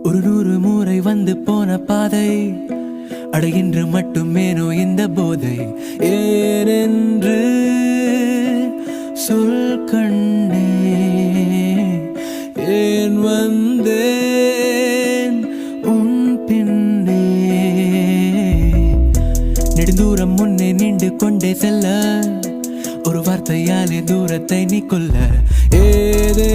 ஒரு 100 முறை வந்து போன பாதை அடைகின்ற மட்டுமேனோ இந்த போதை ஏனென்று சொல் கண்ணே ஏன் வந்தேன் உன் பின்னே நெடுந்தூரம் முன்னே நின்று கொண்டே செல்ல ஒரு வார்த்தையாலே தூரத்தை நீ கொல்ல ஏதே